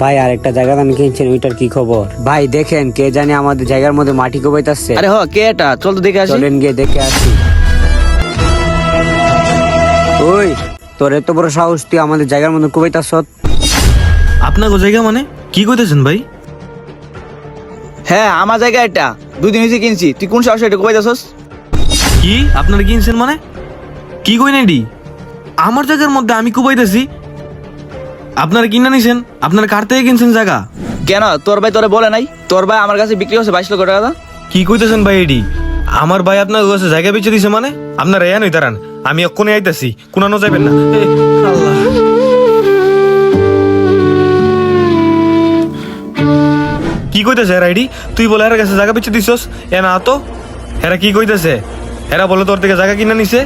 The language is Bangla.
ভাই আরেকটা জায়গা দাম কিনছেন, ওইটার কি খবর? ভাই দেখেন, কে জানি আমাদের জায়গার মধ্যে মাটি কোবাইতাছে। আরে কে এটা? চল তো দেখে আসি। চলেন গিয়ে দেখে আসি। ওই, তোর এত বড় সাহস, তুই আমাদের জায়গার মধ্যে কোবাইতাছ? আপনার জায়গা মানে কি কইতেছেন ভাই? হ্যাঁ, আমার জায়গা এটা। 2 দিন হয়েছে কিনছি, তুই কোন সাহসে এটা কোবাইতাছস? কি আপনারা কিনছেন মানে? কি কই নাইডি? আমার জায়গার মধ্যে আমি কুবাইতেছি, আপনারা কিনা নিছেন? আপনারা কার থেকে কিনছেন জায়গা? কেন, তোর ভাই তোরে বলে নাই? তোর ভাই আমার কাছে বিক্রি হচ্ছে 22 লক্ষ টাকা। কি কইতেছেন ভাই এডি? আমার ভাই আপনার কাছে জায়গা বেচে দিছে মানে? আপনারা এ নই তারান, আমি এক্ষুনি আইতাছি, কোনানো যাবেন না। আল্লাহ, কি কইতেছে এরা এডি? তুই বলে এর কাছে জায়গা বেচে দিছস? এ না তো, এরা কি কইতেছে? এরা বলে তোর থেকে জায়গা কিনা নিছে?